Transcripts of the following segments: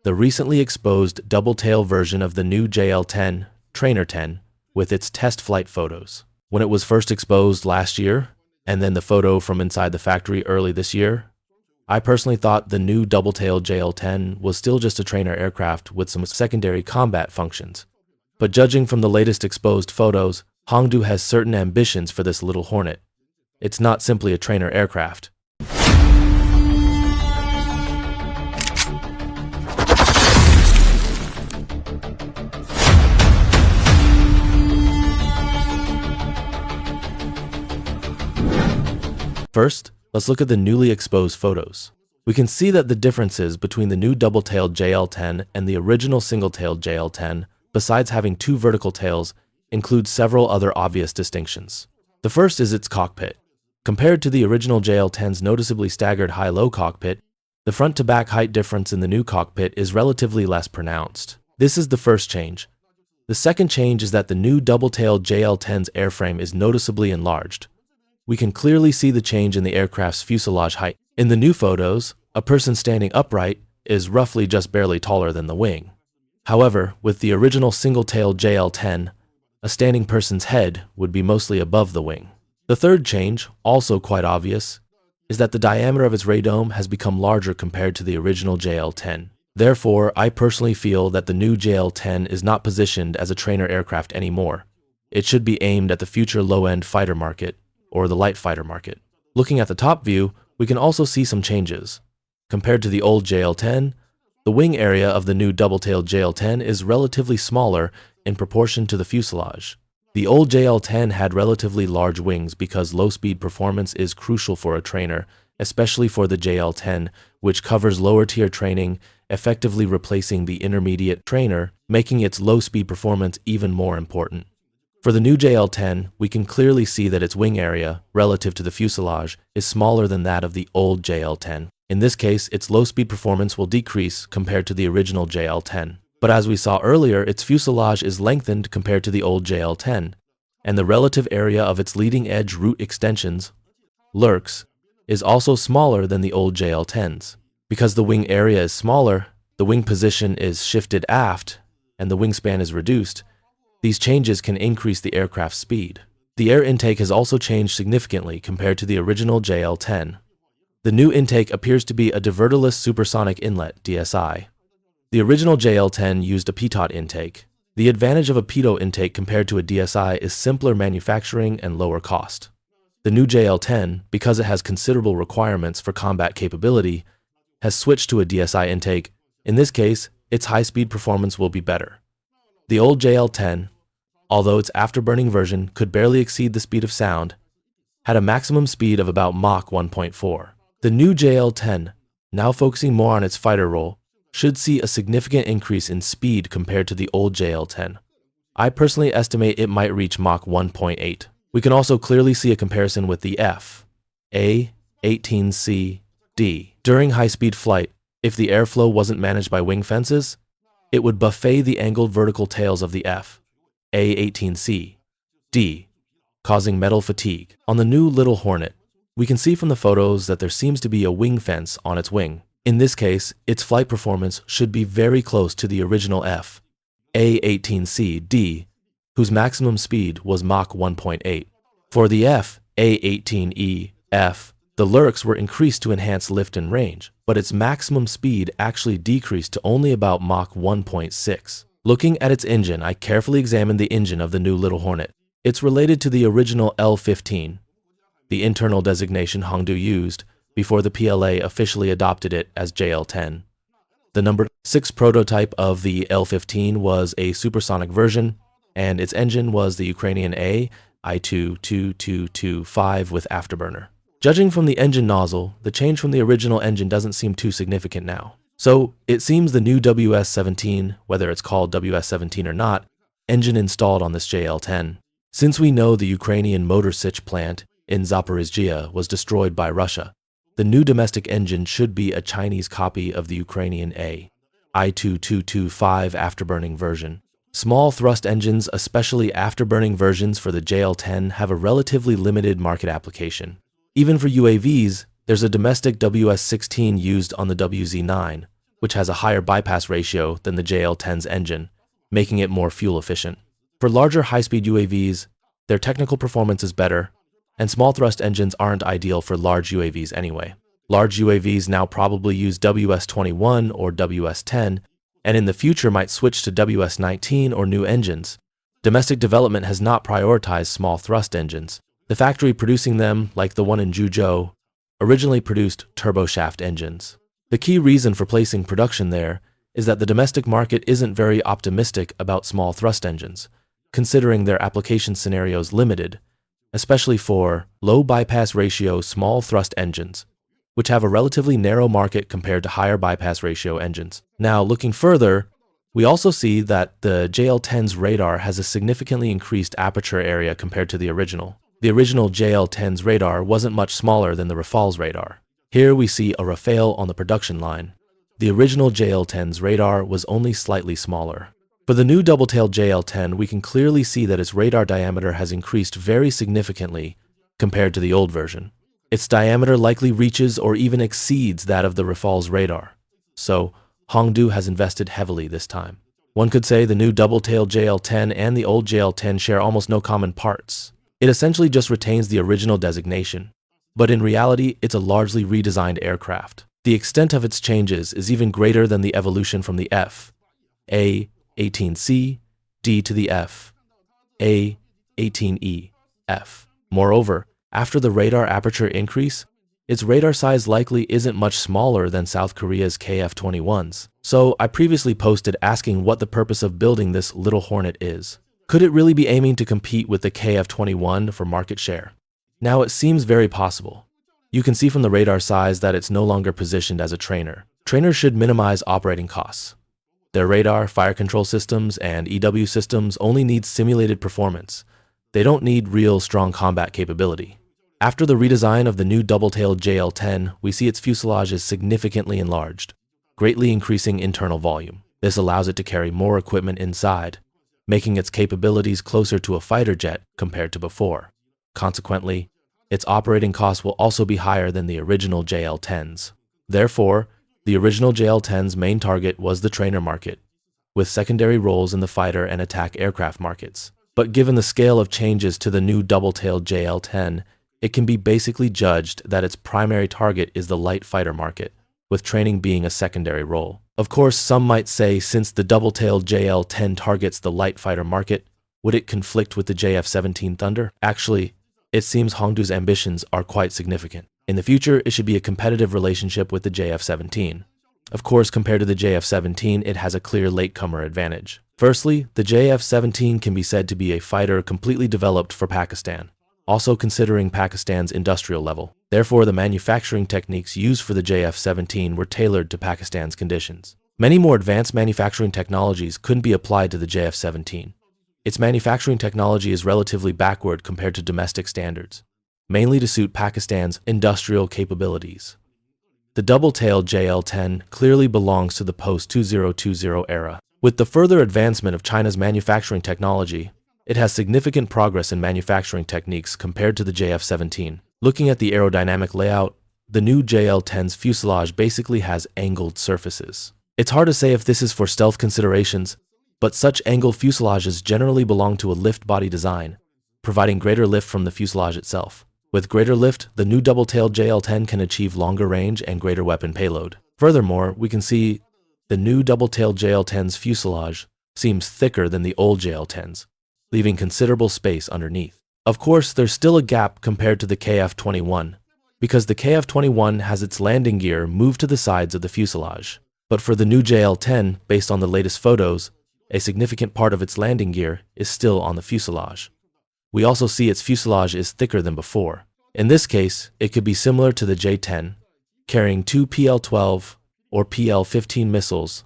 the recently exposed double-tail version of the new JL10, Trainer 10, with its test flight photos. When it was first exposed last year, and then the photo from inside the factory early this year, I personally thought the new double-tail JL10 was still just a trainer aircraft with some secondary combat functions. But judging from the latest exposed photos, Hongdu has certain ambitions for this little Hornet. It's not simply a trainer aircraft. First, let's look at the newly exposed photos. We can see that the differences between the new double-tailed JL10 and the original single-tailed JL10, besides having two vertical tails, include several other obvious distinctions. The first is its cockpit. Compared to the original JL10's noticeably staggered high-low cockpit, the front-to-back height difference in the new cockpit is relatively less pronounced. This is the first change. The second change is that the new double-tailed JL10's airframe is noticeably enlarged. We can clearly see the change in the aircraft's fuselage height. In the new photos, a person standing upright is roughly just barely taller than the wing. However, with the original single-tailed JL10, a standing person's head would be mostly above the wing. The third change, also quite obvious, is that the diameter of its radome has become larger compared to the original JL10. Therefore, I personally feel that the new JL10 is not positioned as a trainer aircraft anymore. It should be aimed at the future low-end fighter market, or the light fighter market. Looking at the top view, we can also see some changes. Compared to the old JL10, the wing area of the new double-tailed JL10 is relatively smaller in proportion to the fuselage. The old JL10 had relatively large wings because low-speed performance is crucial for a trainer, especially for the JL10, which covers lower-tier training, effectively replacing the intermediate trainer, making its low-speed performance even more important. For the new JL10, we can clearly see that its wing area, relative to the fuselage, is smaller than that of the old JL10. In this case, its low-speed performance will decrease compared to the original JL10. But as we saw earlier, its fuselage is lengthened compared to the old JL10, and the relative area of its leading-edge root extensions, lurks, is also smaller than the old JL10's. Because the wing area is smaller, the wing position is shifted aft, and the wingspan is reduced. These changes can increase the aircraft's speed. The air intake has also changed significantly compared to the original JL10. The new intake appears to be a diverterless supersonic inlet, DSI. The original JL10 used a pitot intake. The advantage of a pitot intake compared to a DSI is simpler manufacturing and lower cost. The new JL10, because it has considerable requirements for combat capability, has switched to a DSI intake. In this case, its high-speed performance will be better. The old JL10, although its afterburning version could barely exceed the speed of sound, had a maximum speed of about Mach 1.4. The new JL10, now focusing more on its fighter role, should see a significant increase in speed compared to the old JL10. I personally estimate it might reach Mach 1.8. We can also clearly see a comparison with the A18C D. During high-speed flight, if the airflow wasn't managed by wing fences, it would buffet the angled vertical tails of the A18C D, causing metal fatigue. On the new Little Hornet, we can see from the photos that there seems to be a wing fence on its wing. In this case, its flight performance should be very close to the original A18C D, whose maximum speed was Mach 1.8. For the A18E F, the lurks were increased to enhance lift and range, but its maximum speed actually decreased to only about Mach 1.6. Looking at its engine, I carefully examined the engine of the new Little Hornet. It's related to the original L15, the internal designation Hongdu used before the PLA officially adopted it as JL10. The number 6 prototype of the L15 was a supersonic version, and its engine was the Ukrainian I-222225 with afterburner. Judging from the engine nozzle, the change from the original engine doesn't seem too significant now. So, it seems the new WS-17, whether it's called WS-17 or not, engine installed on this JL10. Since we know the Ukrainian Motor Sich plant in Zaporizhzhia was destroyed by Russia, the new domestic engine should be a Chinese copy of the Ukrainian I-2225 afterburning version. Small thrust engines, especially afterburning versions for the JL10, have a relatively limited market application. Even for UAVs, there's a domestic WS-16 used on the WZ-9, which has a higher bypass ratio than the JL10's engine, making it more fuel efficient. For larger high-speed UAVs, their technical performance is better, and small thrust engines aren't ideal for large UAVs anyway. Large UAVs now probably use WS-21 or WS-10, and in the future might switch to WS-19 or new engines. Domestic development has not prioritized small thrust engines. The factory producing them, like the one in Zhuzhou, originally produced turboshaft engines. The key reason for placing production there is that the domestic market isn't very optimistic about small thrust engines, considering their application scenarios limited, especially for low bypass ratio small thrust engines, which have a relatively narrow market compared to higher bypass ratio engines. Now, looking further, we also see that the JL10's radar has a significantly increased aperture area compared to the original. The original JL10's radar wasn't much smaller than the Rafale's radar. Here we see a Rafale on the production line. The original JL10's radar was only slightly smaller. For the new double-tailed JL10, we can clearly see that its radar diameter has increased very significantly compared to the old version. Its diameter likely reaches or even exceeds that of the Rafale's radar. So, Hongdu has invested heavily this time. One could say the new double-tailed JL10 and the old JL10 share almost no common parts. It essentially just retains the original designation, but in reality, it's a largely redesigned aircraft. The extent of its changes is even greater than the evolution from the F, A-18C, D to the F, A-18E, F. Moreover, after the radar aperture increase, its radar size likely isn't much smaller than South Korea's KF-21's. So I previously posted asking what the purpose of building this little Hornet is. Could it really be aiming to compete with the KF-21 for market share? Now it seems very possible. You can see from the radar size that it's no longer positioned as a trainer. Trainers should minimize operating costs. Their radar, fire control systems, and EW systems only need simulated performance. They don't need real strong combat capability. After the redesign of the new double-tailed JL10, we see its fuselage is significantly enlarged, greatly increasing internal volume. This allows it to carry more equipment inside, making its capabilities closer to a fighter jet compared to before. Consequently, its operating costs will also be higher than the original JL10's. Therefore, the original JL10's main target was the trainer market, with secondary roles in the fighter and attack aircraft markets. But given the scale of changes to the new double-tailed JL10, it can be basically judged that its primary target is the light fighter market, with training being a secondary role. Of course, some might say since the double-tailed JL10 targets the light fighter market, would it conflict with the JF-17 Thunder? Actually, it seems Hongdu's ambitions are quite significant. In the future, it should be a competitive relationship with the JF-17. Of course, compared to the JF-17, it has a clear latecomer advantage. Firstly, the JF-17 can be said to be a fighter completely developed for Pakistan, also considering Pakistan's industrial level. Therefore, the manufacturing techniques used for the JF-17 were tailored to Pakistan's conditions. Many more advanced manufacturing technologies couldn't be applied to the JF-17. Its manufacturing technology is relatively backward compared to domestic standards, mainly to suit Pakistan's industrial capabilities. The double-tailed JL10 clearly belongs to the post-2020 era. With the further advancement of China's manufacturing technology, it has significant progress in manufacturing techniques compared to the JF-17. Looking at the aerodynamic layout, the new JL10's fuselage basically has angled surfaces. It's hard to say if this is for stealth considerations, but such angled fuselages generally belong to a lift body design, providing greater lift from the fuselage itself. With greater lift, the new double-tailed JL10 can achieve longer range and greater weapon payload. Furthermore, we can see the new double-tailed JL10's fuselage seems thicker than the old JL10's, leaving considerable space underneath. Of course, there's still a gap compared to the KF-21, because the KF-21 has its landing gear moved to the sides of the fuselage. But for the new JL10, based on the latest photos, a significant part of its landing gear is still on the fuselage. We also see its fuselage is thicker than before. In this case, it could be similar to the J-10, carrying two PL-12 or PL-15 missiles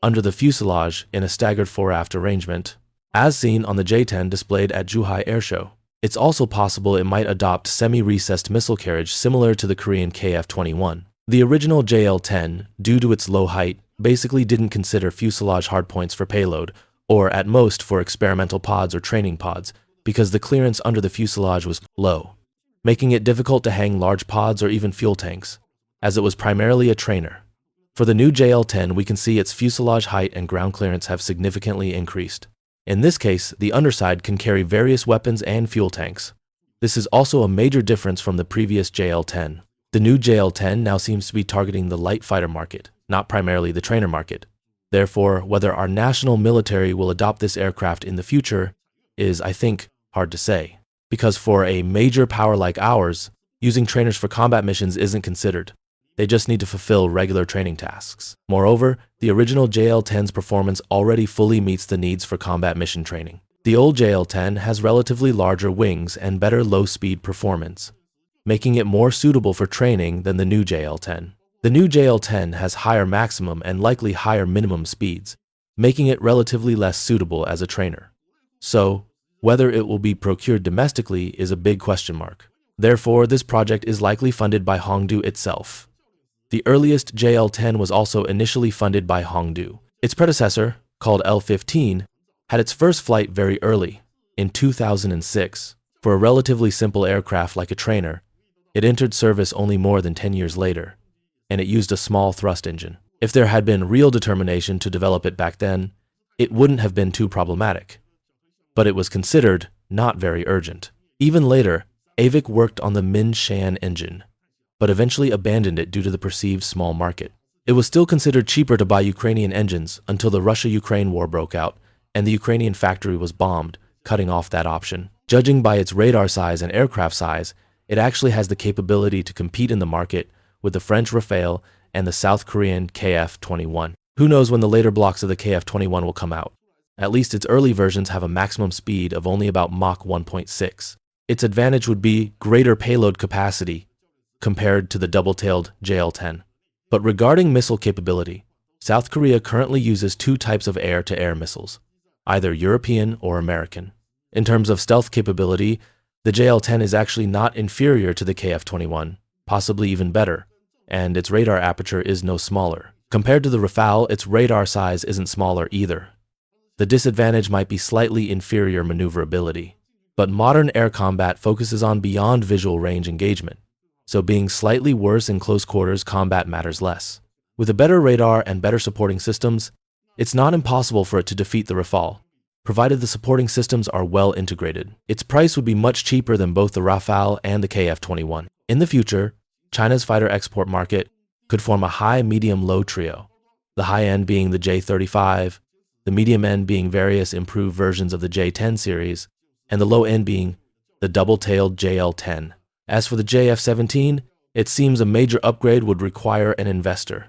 under the fuselage in a staggered fore-aft arrangement, as seen on the J-10 displayed at Zhuhai Airshow. It's also possible it might adopt semi-recessed missile carriage similar to the Korean KF-21. The original JL-10, due to its low height, basically didn't consider fuselage hardpoints for payload, or at most for experimental pods or training pods, because the clearance under the fuselage was low, making it difficult to hang large pods or even fuel tanks, as it was primarily a trainer. For the new JL10, we can see its fuselage height and ground clearance have significantly increased. In this case, the underside can carry various weapons and fuel tanks. This is also a major difference from the previous JL10. The new JL10 now seems to be targeting the light fighter market, not primarily the trainer market. Therefore, whether our national military will adopt this aircraft in the future is, I think, hard to say. Because for a major power like ours, using trainers for combat missions isn't considered. They just need to fulfill regular training tasks. Moreover, the original JL10's performance already fully meets the needs for combat mission training. The old JL10 has relatively larger wings and better low-speed performance, making it more suitable for training than the new JL10. The new JL10 has higher maximum and likely higher minimum speeds, making it relatively less suitable as a trainer. So, whether it will be procured domestically is a big question mark. Therefore, this project is likely funded by Hongdu itself. The earliest JL10 was also initially funded by Hongdu. Its predecessor, called L15, had its first flight very early, in 2006. For a relatively simple aircraft like a trainer, it entered service only more than 10 years later, and it used a small thrust engine. If there had been real determination to develop it back then, it wouldn't have been too problematic. But it was considered not very urgent. Even later, AVIC worked on the Min-Shan engine, but eventually abandoned it due to the perceived small market. It was still considered cheaper to buy Ukrainian engines until the Russia-Ukraine war broke out, and the Ukrainian factory was bombed, cutting off that option. Judging by its radar size and aircraft size, it actually has the capability to compete in the market with the French Rafale and the South Korean KF-21. Who knows when the later blocks of the KF-21 will come out? At least its early versions have a maximum speed of only about Mach 1.6. Its advantage would be greater payload capacity compared to the double-tailed JL-10. But regarding missile capability, South Korea currently uses two types of air-to-air missiles, either European or American. In terms of stealth capability, the JL-10 is actually not inferior to the KF-21, possibly even better, and its radar aperture is no smaller. Compared to the Rafale, its radar size isn't smaller either. The disadvantage might be slightly inferior maneuverability. But modern air combat focuses on beyond visual range engagement, so being slightly worse in close quarters combat matters less. With a better radar and better supporting systems, it's not impossible for it to defeat the Rafale, provided the supporting systems are well integrated. Its price would be much cheaper than both the Rafale and the KF-21. In the future, China's fighter export market could form a high, medium, low trio, the high end being the J35, the medium end being various improved versions of the J10 series, and the low end being the double-tailed JL10. As for the JF-17, it seems a major upgrade would require an investor.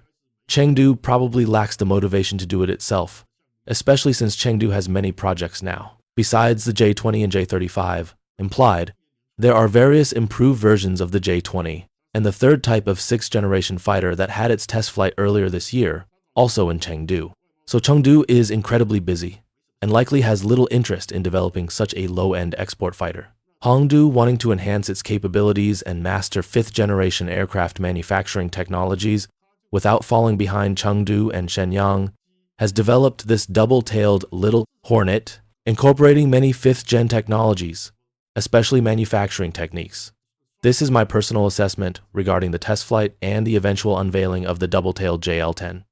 Chengdu probably lacks the motivation to do it itself, especially since Chengdu has many projects now. Besides the J20 and J35 implied, there are various improved versions of the J20 and the third type of sixth-generation fighter that had its test flight earlier this year, also in Chengdu. So Chengdu is incredibly busy and likely has little interest in developing such a low-end export fighter. Hongdu, wanting to enhance its capabilities and master fifth-generation aircraft manufacturing technologies without falling behind Chengdu and Shenyang, has developed this double-tailed Little Hornet, incorporating many fifth-gen technologies, especially manufacturing techniques. This is my personal assessment regarding the test flight and the eventual unveiling of the double-tailed JL-10.